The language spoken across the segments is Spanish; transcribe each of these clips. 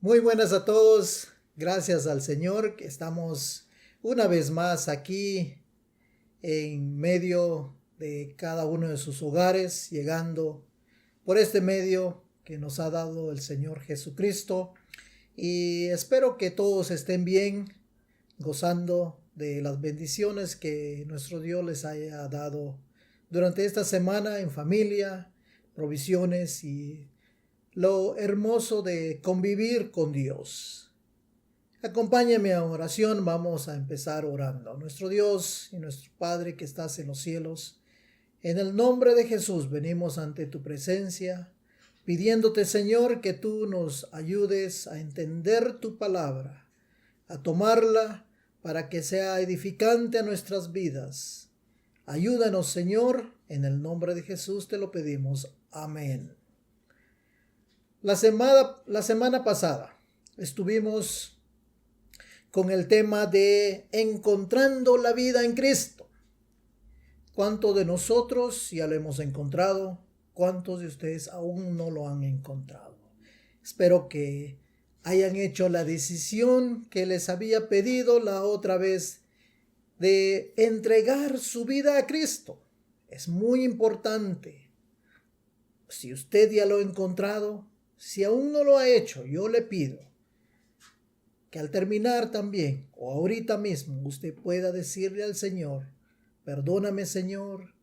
Muy buenas a todos. Gracias al Señor que estamos una vez más aquí en medio de cada uno de sus hogares, llegando por este medio que nos ha dado el Señor Jesucristo. Y espero que todos estén bien, gozando de las bendiciones que nuestro Dios les haya dado durante esta semana en familia, provisiones y lo hermoso de convivir con Dios. Acompáñame a oración, vamos a empezar orando. Nuestro Dios y nuestro Padre que estás en los cielos, en el nombre de Jesús venimos ante tu presencia, pidiéndote, Señor, que tú nos ayudes a entender tu palabra, a tomarla para que sea edificante a nuestras vidas. Ayúdanos, Señor, en el nombre de Jesús te lo pedimos. Amén. La semana pasada estuvimos con el tema de encontrando la vida en Cristo. ¿Cuántos de nosotros ya lo hemos encontrado? ¿Cuántos de ustedes aún no lo han encontrado? Espero que hayan hecho la decisión que les había pedido la otra vez de entregar su vida a Cristo. Es muy importante. Si usted ya lo ha encontrado, si aún no lo ha hecho, yo le pido que al terminar también, o ahorita mismo, usted pueda decirle al Señor, perdóname, Señor,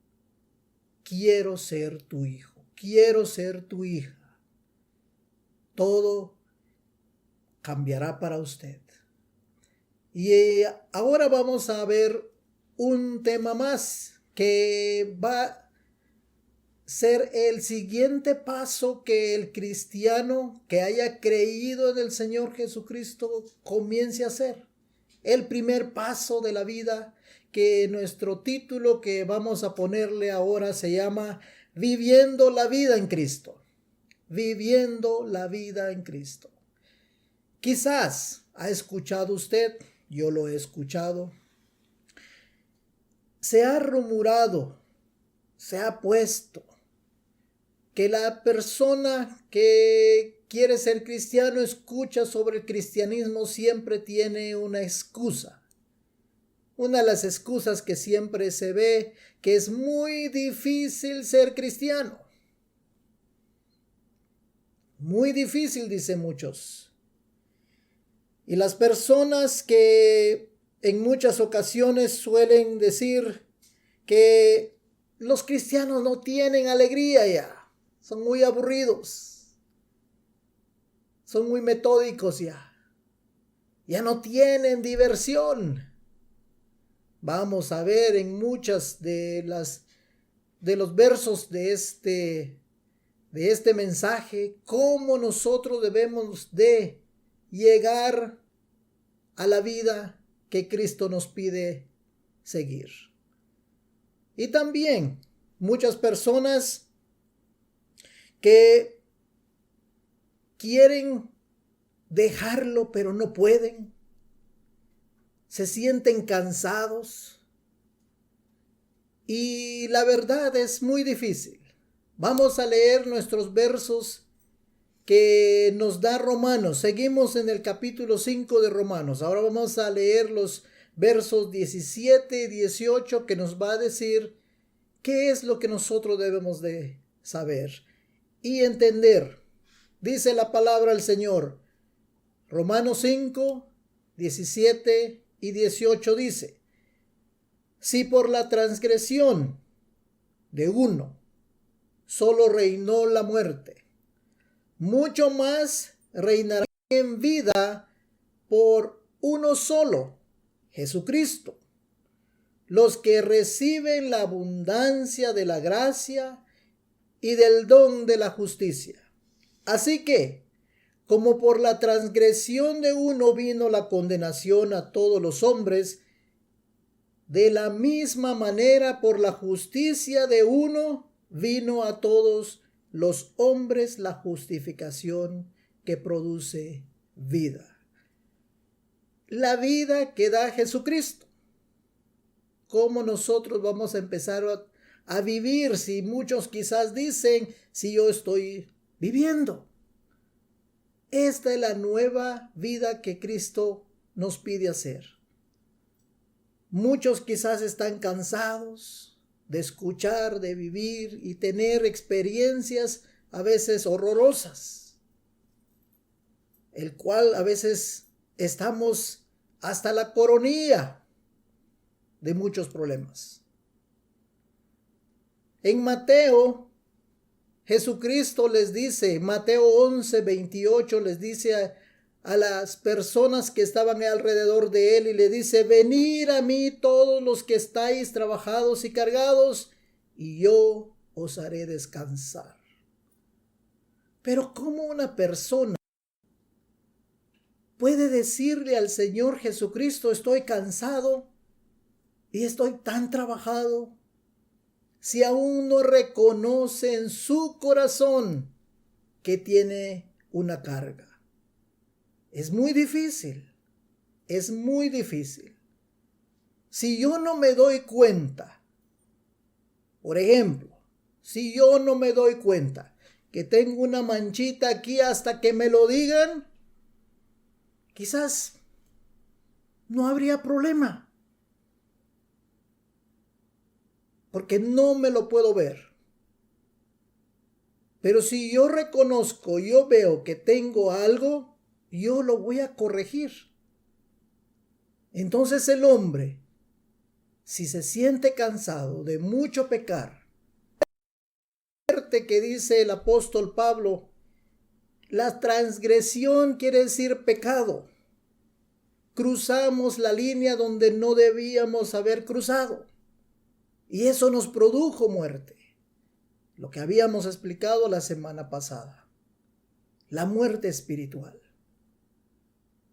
quiero ser tu hijo, quiero ser tu hija. Todo cambiará para usted. Y ahora vamos a ver un tema más que va ser el siguiente paso que el cristiano que haya creído en el Señor Jesucristo comience a hacer. El primer paso de la vida, que nuestro título que vamos a ponerle ahora se llama Viviendo la vida en Cristo. Viviendo la vida en Cristo. Quizás ha escuchado usted, yo lo he escuchado, se ha rumorado, se ha puesto que la persona que quiere ser cristiano escucha sobre el cristianismo siempre tiene una excusa. Una de las excusas que siempre se ve, que es muy difícil ser cristiano. Muy difícil, dicen muchos. Y las personas que en muchas ocasiones suelen decir que los cristianos no tienen alegría ya. Son muy aburridos. Son muy metódicos ya. Ya no tienen diversión. Vamos a ver en muchas de los versos de este mensaje cómo nosotros debemos de llegar a la vida que Cristo nos pide seguir. Y también muchas personas que quieren dejarlo pero no pueden, se sienten cansados y la verdad es muy difícil. Vamos a leer nuestros versos que nos da Romanos. Seguimos en el capítulo 5 de Romanos. Ahora vamos a leer los versos 17 y 18 que nos va a decir qué es lo que nosotros debemos de saber y entender. Dice la palabra del Señor. Romanos 5, 17 y 18 dice: si por la transgresión de uno solo reinó la muerte, mucho más reinará en vida por uno solo, Jesucristo, los que reciben la abundancia de la gracia y del don de la justicia. Así que, como por la transgresión de uno vino la condenación a todos los hombres, de la misma manera por la justicia de uno vino a todos los hombres la justificación que produce vida. La vida que da Jesucristo. ¿Cómo nosotros vamos a empezar a vivir si muchos quizás dicen si yo estoy viviendo? Esta es la nueva vida que Cristo nos pide hacer. Muchos quizás están cansados de escuchar, de vivir y tener experiencias a veces horrorosas, el cual a veces estamos hasta la coronilla de muchos problemas. En Mateo, Jesucristo les dice, Mateo 11:28 les dice a las personas que estaban alrededor de él y le dice: venid a mí todos los que estáis trabajados y cargados, y yo os haré descansar. Pero ¿cómo una persona puede decirle al Señor Jesucristo: estoy cansado y estoy tan trabajado, si aún no reconoce en su corazón que tiene una carga? Es muy difícil, es muy difícil. Si yo no me doy cuenta, por ejemplo, si yo no me doy cuenta que tengo una manchita aquí hasta que me lo digan, quizás no habría problema, porque no me lo puedo ver. Pero si yo reconozco, yo veo que tengo algo, yo lo voy a corregir. Entonces el hombre, si se siente cansado de mucho pecar, que dice el apóstol Pablo, la transgresión quiere decir pecado. Cruzamos la línea donde no debíamos haber cruzado, y eso nos produjo muerte. Lo que habíamos explicado la semana pasada, la muerte espiritual,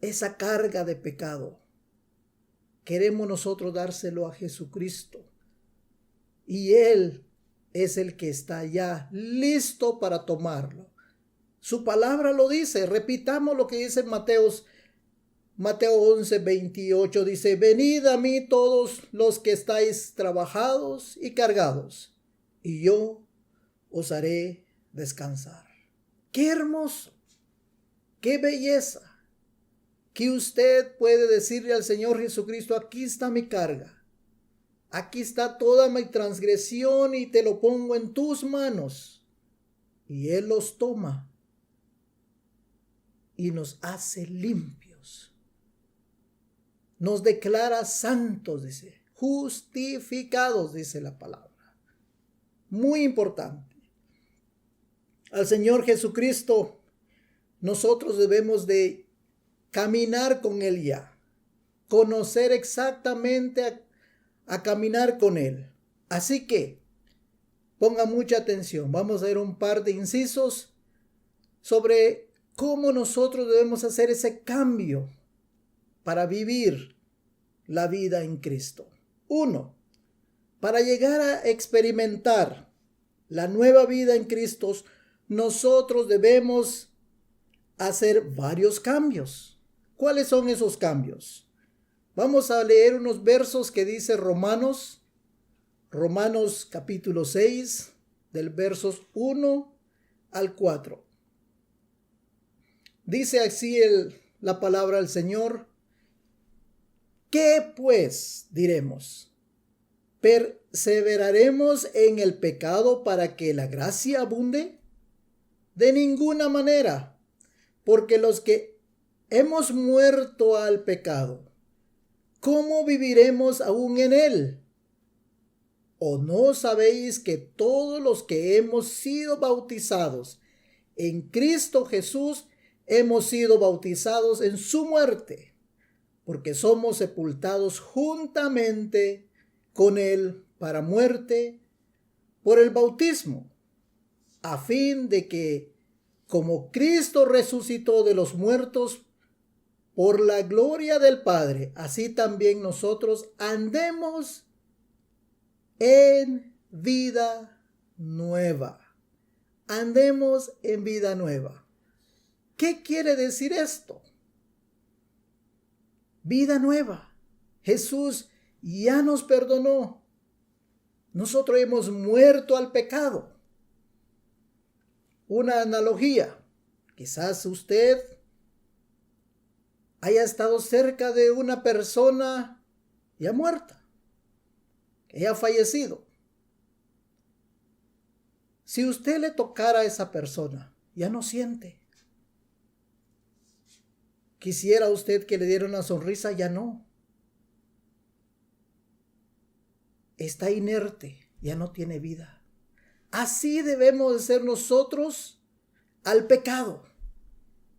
esa carga de pecado, queremos nosotros dárselo a Jesucristo, y Él es el que está ya listo para tomarlo. Su palabra lo dice. Repitamos lo que dice Mateo 11:28. Dice: venid a mí todos los que estáis trabajados y cargados, y yo os haré descansar. Qué hermoso, qué belleza, que usted puede decirle al Señor Jesucristo: aquí está mi carga, aquí está toda mi transgresión y te lo pongo en tus manos. Y Él los toma y nos hace limpios. Nos declara santos, dice, justificados, dice la palabra. Muy importante. Al Señor Jesucristo nosotros debemos de caminar con Él ya, conocer exactamente a caminar con Él. Así que ponga mucha atención. Vamos a ver un par de incisos sobre cómo nosotros debemos hacer ese cambio para vivir la vida en Cristo. 1. Para llegar a experimentar la nueva vida en Cristo, nosotros debemos hacer varios cambios. ¿Cuáles son esos cambios? Vamos a leer unos versos que dice Romanos capítulo 6, del versos 1 al 4. Dice así la palabra del Señor: ¿qué pues diremos? ¿Perseveraremos en el pecado para que la gracia abunde? De ninguna manera, porque los que hemos muerto al pecado, ¿cómo viviremos aún en él? ¿O no sabéis que todos los que hemos sido bautizados en Cristo Jesús hemos sido bautizados en su muerte? Porque somos sepultados juntamente con Él para muerte por el bautismo, a fin de que, como Cristo resucitó de los muertos por la gloria del Padre, así también nosotros andemos en vida nueva. Andemos en vida nueva. ¿Qué quiere decir esto? Vida nueva. Jesús ya nos perdonó. Nosotros hemos muerto al pecado. Una analogía. Quizás usted haya estado cerca de una persona ya muerta, que ya ha fallecido. Si usted le tocara a esa persona, ya no siente. Quisiera usted que le diera una sonrisa, ya no. Está inerte, ya no tiene vida. Así debemos de ser nosotros al pecado.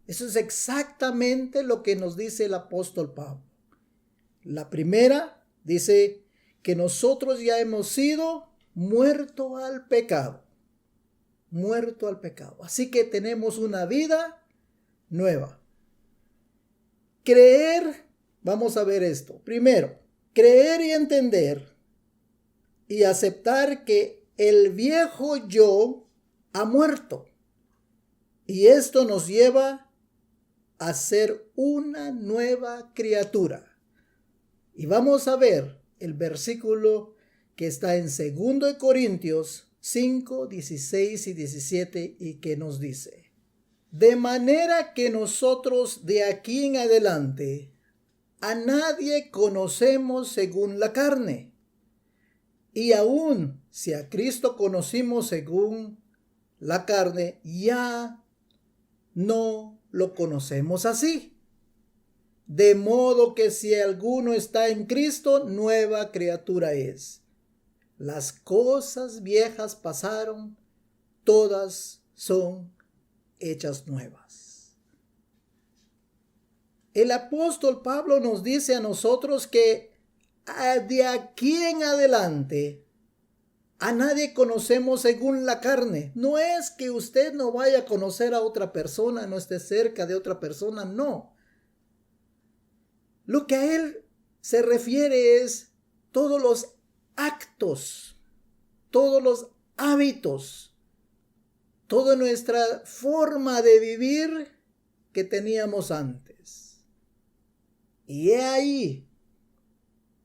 Eso es exactamente lo que nos dice el apóstol Pablo. La primera dice que nosotros ya hemos sido muertos al pecado. Muerto al pecado. Así que tenemos una vida nueva. Creer, vamos a ver esto. Primero, creer y entender y aceptar que el viejo yo ha muerto. Y esto nos lleva a ser una nueva criatura. Y vamos a ver el versículo que está en 2 Corintios 5, 16 y 17 y que nos dice: de manera que nosotros de aquí en adelante a nadie conocemos según la carne. Y aún si a Cristo conocimos según la carne, ya no lo conocemos así. De modo que si alguno está en Cristo, nueva criatura es. Las cosas viejas pasaron, todas son hechas nuevas. El apóstol Pablo nos dice a nosotros que de aquí en adelante a nadie conocemos según la carne. No es que usted no vaya a conocer a otra persona, no esté cerca de otra persona, no. Lo que a él se refiere es todos los actos, todos los hábitos, toda nuestra forma de vivir que teníamos antes. Y he ahí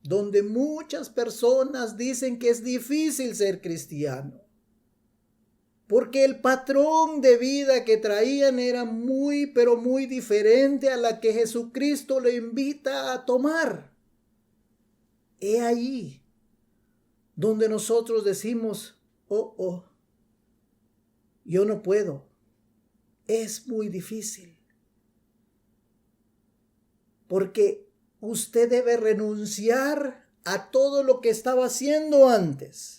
donde muchas personas dicen que es difícil ser cristiano, porque el patrón de vida que traían era muy, pero muy diferente a la que Jesucristo le invita a tomar. He ahí donde nosotros decimos: yo no puedo, es muy difícil, porque usted debe renunciar a todo lo que estaba haciendo antes.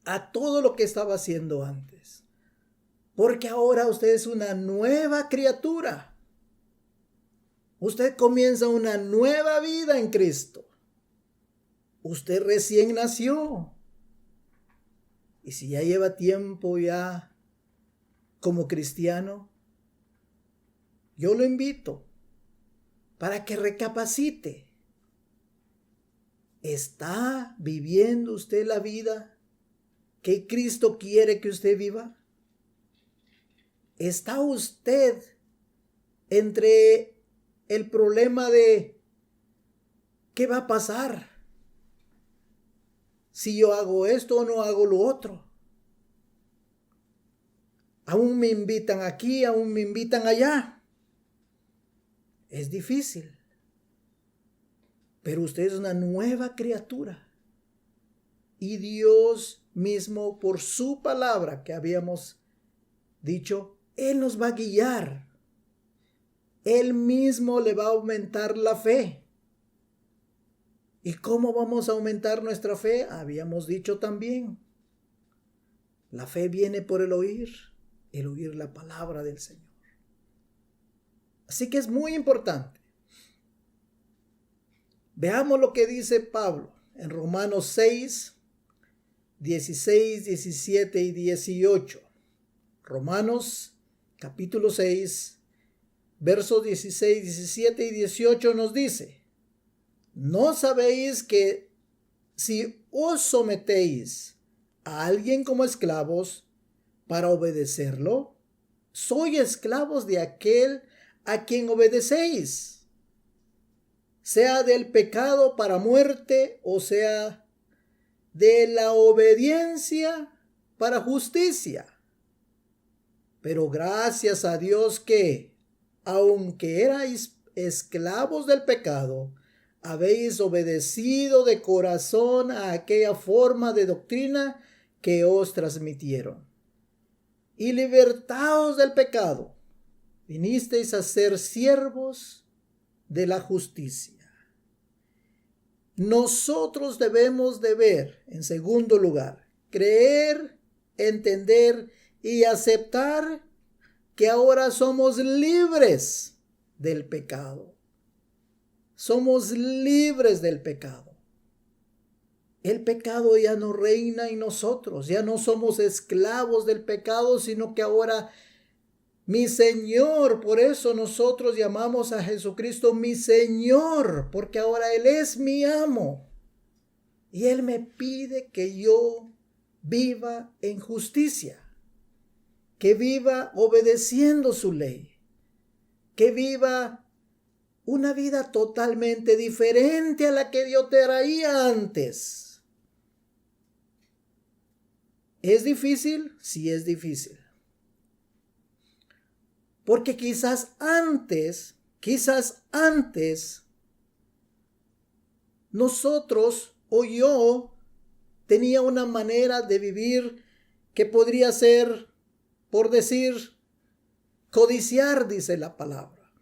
A todo lo que estaba haciendo antes. Porque ahora usted es una nueva criatura. Usted comienza una nueva vida en Cristo. Usted recién nació. Y si ya lleva tiempo ya como cristiano, yo lo invito para que recapacite. ¿Está viviendo usted la vida que Cristo quiere que usted viva? ¿Está usted entre el problema de qué va a pasar si yo hago esto o no hago lo otro? Aún me invitan aquí, aún me invitan allá. Es difícil. Pero usted es una nueva criatura. Y Dios mismo, por su palabra que habíamos dicho, Él nos va a guiar. Él mismo le va a aumentar la fe. ¿Y cómo vamos a aumentar nuestra fe? Habíamos dicho también. La fe viene por el oír la palabra del Señor. Así que es muy importante. Veamos lo que dice Pablo en Romanos 6, 16, 17 y 18. Romanos capítulo 6, versos 16, 17 y 18 nos dice: ¿no sabéis que si os sometéis a alguien como esclavos para obedecerlo, sois esclavos de aquel a quien obedecéis, sea del pecado para muerte o sea de la obediencia para justicia? Pero gracias a Dios que, aunque erais esclavos del pecado, habéis obedecido de corazón a aquella forma de doctrina que os transmitieron. Y libertados del pecado, vinisteis a ser siervos de la justicia. Nosotros debemos de ver, en segundo lugar, creer, entender y aceptar que ahora somos libres del pecado. Somos libres del pecado. El pecado ya no reina en nosotros, ya no somos esclavos del pecado, sino que ahora mi Señor, por eso nosotros llamamos a Jesucristo mi Señor, porque ahora Él es mi amo. Y Él me pide que yo viva en justicia, que viva obedeciendo su ley, que viva una vida totalmente diferente a la que yo traía antes. ¿Es difícil? Sí, es difícil. Porque quizás antes, nosotros o yo tenía una manera de vivir que podría ser, por decir, codiciar, dice la palabra.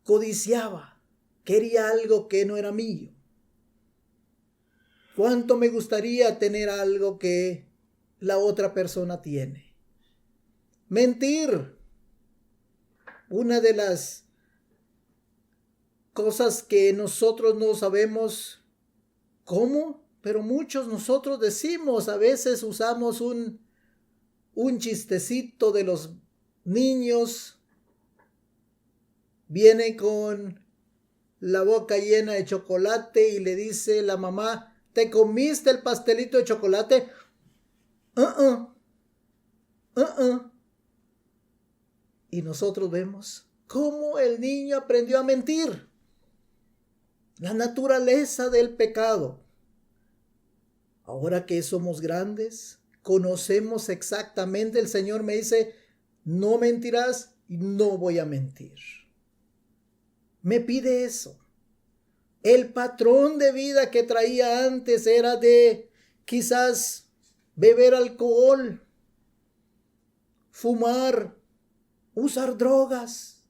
Codiciaba, quería algo que no era mío. ¿Cuánto me gustaría tener algo que la otra persona tiene? Mentir. Una de las cosas que nosotros no sabemos cómo, pero muchos nosotros decimos, a veces usamos un chistecito de los niños. Viene con la boca llena de chocolate y le dice la mamá, ¿te comiste el pastelito de chocolate? Y nosotros vemos cómo el niño aprendió a mentir. La naturaleza del pecado. Ahora que somos grandes, conocemos exactamente, el Señor me dice, no mentirás y no voy a mentir. Me pide eso. El patrón de vida que traía antes era de quizás beber alcohol, fumar, usar drogas.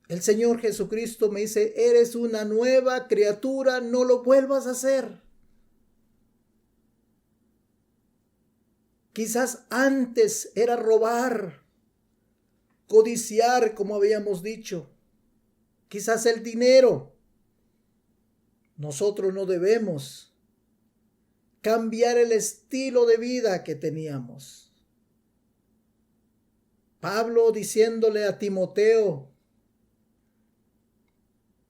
El Señor Jesucristo me dice, eres una nueva criatura, no lo vuelvas a hacer. Quizás antes era robar, codiciar, como habíamos dicho. Quizás el dinero. Nosotros no debemos cambiar el estilo de vida que teníamos. Pablo diciéndole a Timoteo,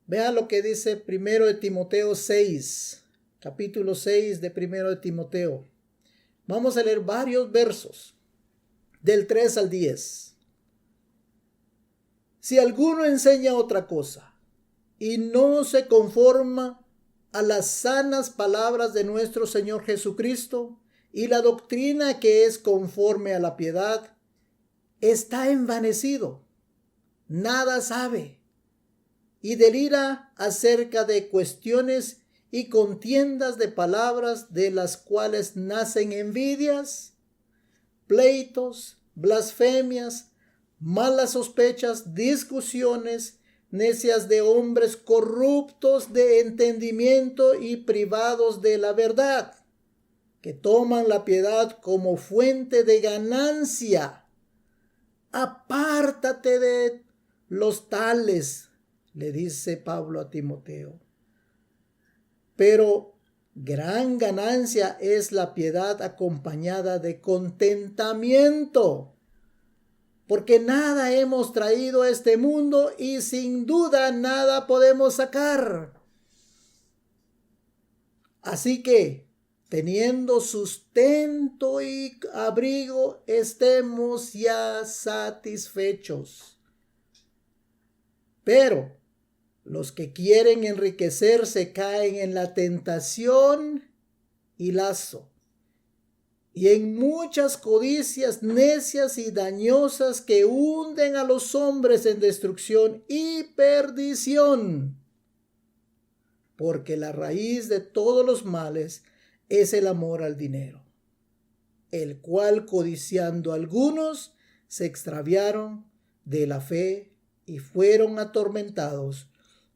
vea lo que dice 1 de Timoteo 6, capítulo 6 de 1 de Timoteo. Vamos a leer varios versos, del 3 al 10. Si alguno enseña otra cosa y no se conforma a las sanas palabras de nuestro Señor Jesucristo y la doctrina que es conforme a la piedad, está envanecido, nada sabe y delira acerca de cuestiones y contiendas de palabras, de las cuales nacen envidias, pleitos, blasfemias, malas sospechas, discusiones, necias de hombres corruptos de entendimiento y privados de la verdad, que toman la piedad como fuente de ganancia. Apártate de los tales, le dice Pablo a Timoteo. Pero gran ganancia es la piedad acompañada de contentamiento, porque nada hemos traído a este mundo y sin duda nada podemos sacar. Así que, teniendo sustento y abrigo, estemos ya satisfechos. Pero los que quieren enriquecerse caen en la tentación y lazo, y en muchas codicias necias y dañosas que hunden a los hombres en destrucción y perdición. Porque la raíz de todos los males es el amor al dinero, el cual codiciando algunos se extraviaron de la fe y fueron atormentados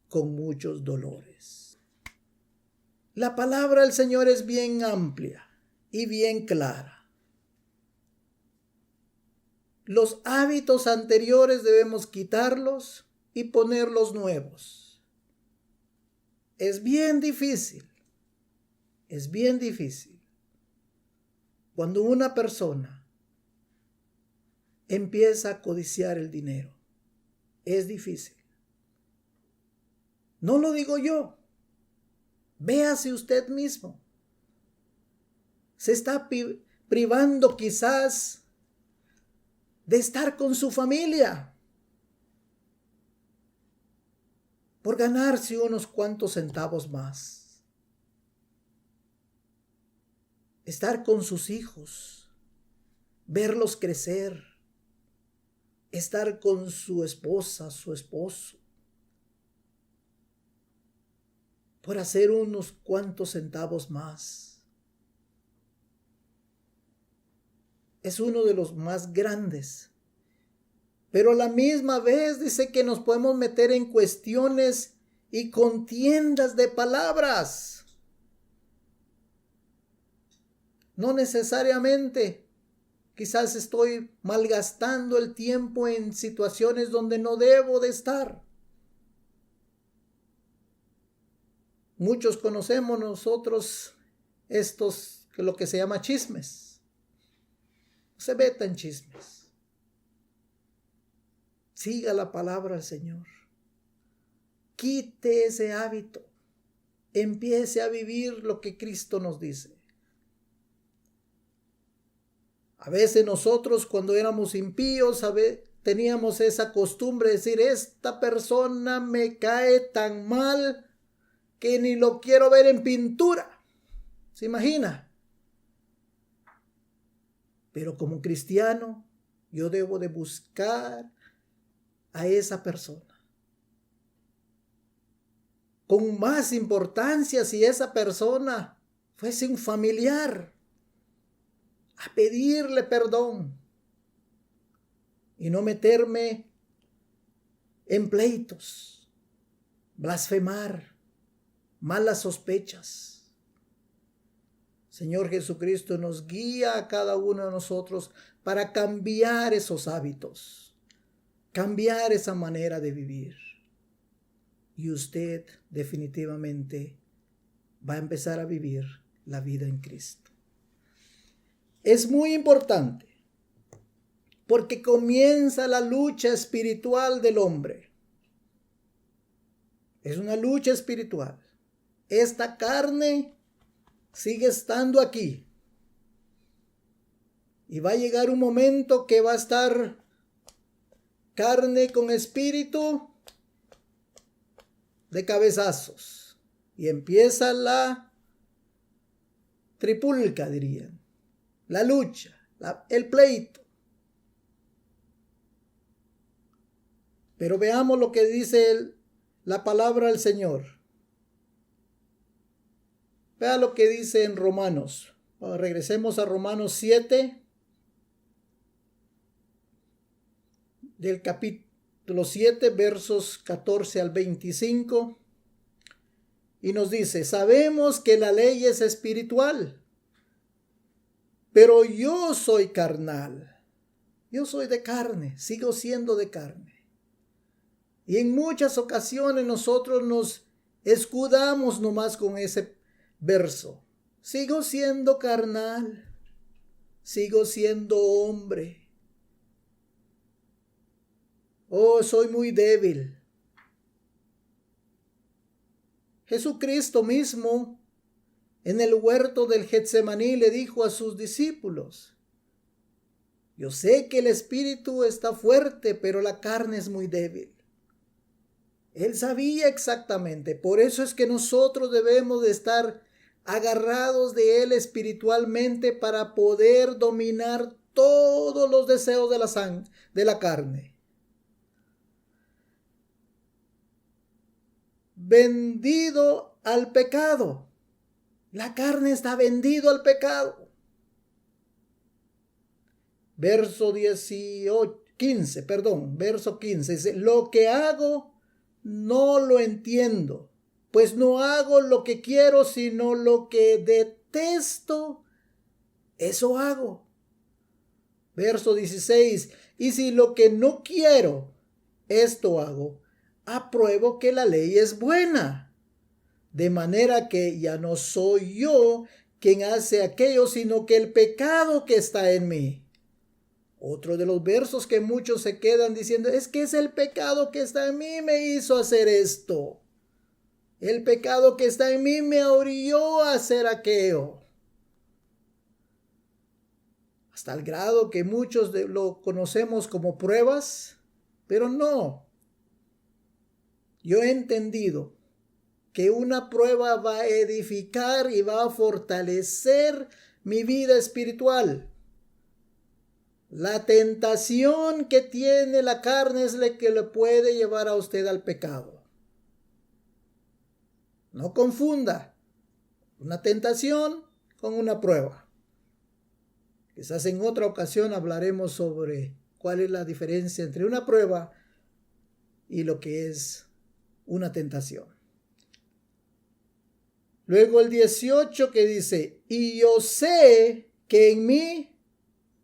con muchos dolores. La palabra del Señor es bien amplia y bien clara. Los hábitos anteriores debemos quitarlos y poner los nuevos. Es bien difícil. Es bien difícil. Cuando una persona empieza a codiciar el dinero, es difícil. No lo digo yo. Véase usted mismo. Se está privando quizás de estar con su familia por ganarse unos cuantos centavos más. Estar con sus hijos, verlos crecer, estar con su esposa, su esposo, por hacer unos cuantos centavos más. Es uno de los más grandes. Pero a la misma vez dice que nos podemos meter en cuestiones y contiendas de palabras. No necesariamente. Quizás estoy malgastando el tiempo en situaciones donde no debo de estar. Muchos conocemos nosotros lo que se llama chismes. Se meta en chismes. Siga la palabra del Señor. Quite ese hábito. Empiece a vivir lo que Cristo nos dice. A veces nosotros cuando éramos impíos, teníamos esa costumbre de decir, esta persona me cae tan mal que ni lo quiero ver en pintura. ¿Se imagina? Pero como cristiano, yo debo de buscar a esa persona. Con más importancia si esa persona fuese un familiar, a pedirle perdón y no meterme en pleitos, blasfemar, malas sospechas. Señor Jesucristo nos guía a cada uno de nosotros para cambiar esos hábitos, cambiar esa manera de vivir. Y usted definitivamente va a empezar a vivir la vida en Cristo. Es muy importante porque comienza la lucha espiritual del hombre. Es una lucha espiritual. Esta carne sigue estando aquí. Y va a llegar un momento que va a estar carne con espíritu de cabezazos. Y empieza la tripulca, dirían. La lucha, el pleito. Pero veamos lo que dice la palabra del Señor. Vea lo que dice en Romanos. Regresemos a Romanos 7, del capítulo 7, versos 14 al 25. Y nos dice, sabemos que la ley es espiritual, pero yo soy carnal. Yo soy de carne, sigo siendo de carne. Y en muchas ocasiones nosotros nos escudamos nomás con ese verso. Sigo siendo carnal. Sigo siendo hombre. Oh, soy muy débil. Jesucristo mismo en el huerto del Getsemaní le dijo a sus discípulos, yo sé que el espíritu está fuerte, pero la carne es muy débil. Él sabía exactamente. Por eso es que nosotros debemos de estar agarrados de Él espiritualmente para poder dominar todos los deseos de la carne. Vendido al pecado. La carne está vendido al pecado. Verso 15, dice, lo que hago no lo entiendo, pues no hago lo que quiero, sino lo que detesto, eso hago. Verso 16, y si lo que no quiero, esto hago, apruebo que la ley es buena, de manera que ya no soy yo quien hace aquello, sino que el pecado que está en mí. Otro de los versos que muchos se quedan diciendo, es que es el pecado que está en mí me hizo hacer esto. El pecado que está en mí me orilló a hacer aquello. Hasta el grado que muchos lo conocemos como pruebas, pero no. Yo he entendido que una prueba va a edificar y va a fortalecer mi vida espiritual. La tentación que tiene la carne es la que le puede llevar a usted al pecado. No confunda una tentación con una prueba. Quizás en otra ocasión hablaremos sobre cuál es la diferencia entre una prueba y lo que es una tentación. Luego el 18 que dice, y yo sé que en mí,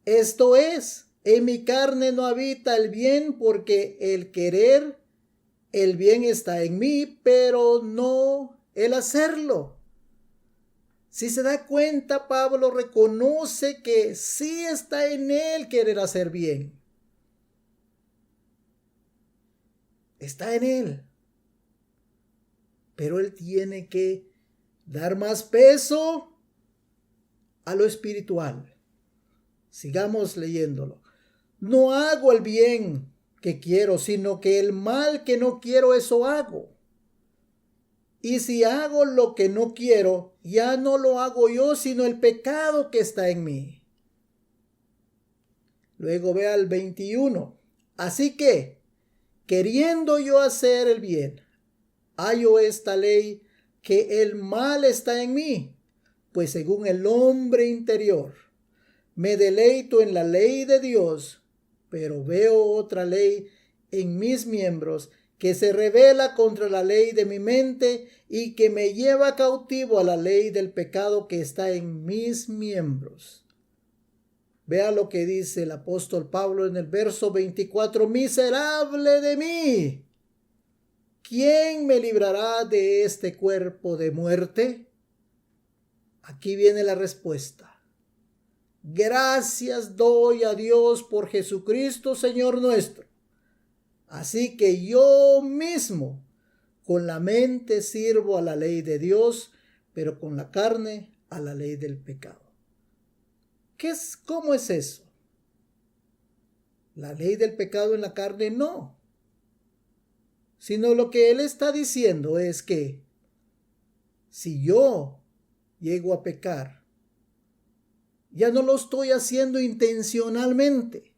esto es, en mi carne no habita el bien, porque el querer, el bien está en mí, pero no el hacerlo. Si se da cuenta, Pablo reconoce que sí está en él querer hacer bien. Está en él. Pero él tiene que dar más peso a lo espiritual. Sigamos leyéndolo. No hago el bien que quiero, sino que el mal que no quiero, eso hago. Y si hago lo que no quiero, ya no lo hago yo, sino el pecado que está en mí. Luego vea el 21. Así que, queriendo yo hacer el bien, hallo esta ley, que el mal está en mí, pues según el hombre interior, me deleito en la ley de Dios, pero veo otra ley en mis miembros que se rebela contra la ley de mi mente y que me lleva cautivo a la ley del pecado que está en mis miembros. Vea lo que dice el apóstol Pablo en el verso 24. Miserable de mí, ¿quién me librará de este cuerpo de muerte? Aquí viene la respuesta. Gracias doy a Dios por Jesucristo, Señor nuestro. Así que yo mismo con la mente sirvo a la ley de Dios, pero con la carne a la ley del pecado. ¿Cómo es eso? La ley del pecado en la carne no. Sino lo que él está diciendo es que si yo llego a pecar, ya no lo estoy haciendo intencionalmente.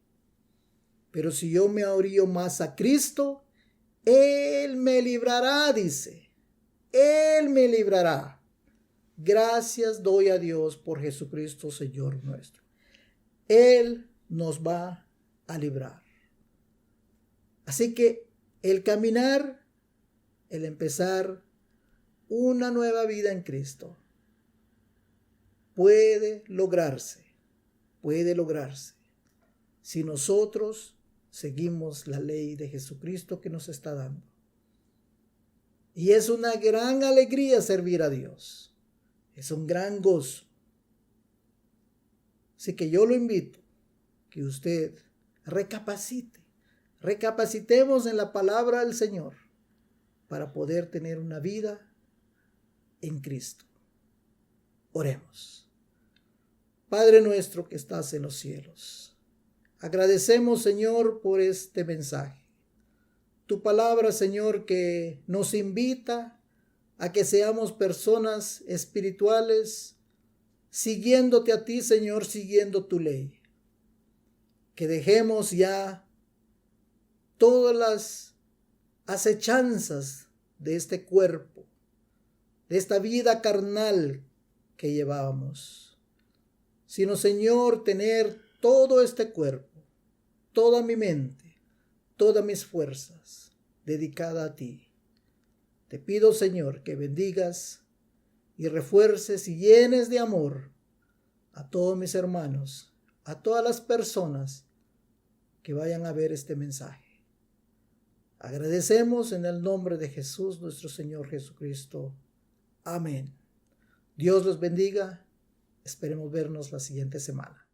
Pero si yo me orillo más a Cristo, Él me librará, dice. Él me librará. Gracias doy a Dios por Jesucristo, Señor nuestro. Él nos va a librar. Así que el caminar, el empezar una nueva vida en Cristo, puede lograrse si nosotros seguimos la ley de Jesucristo que nos está dando. Y es una gran alegría servir a Dios. Es un gran gozo. Así que yo lo invito que usted recapacitemos en la palabra del Señor para poder tener una vida en Cristo. Oremos. Padre nuestro que estás en los cielos, agradecemos, Señor, por este mensaje. Tu palabra, Señor, que nos invita a que seamos personas espirituales, siguiéndote a ti, Señor, siguiendo tu ley. Que dejemos ya todas las acechanzas de este cuerpo, de esta vida carnal que llevábamos, sino, Señor, tener todo este cuerpo, toda mi mente, todas mis fuerzas dedicada a ti. Te pido, Señor, que bendigas y refuerces y llenes de amor a todos mis hermanos, a todas las personas que vayan a ver este mensaje. Agradecemos en el nombre de Jesús, nuestro Señor Jesucristo. Amén. Dios los bendiga. Esperemos vernos la siguiente semana.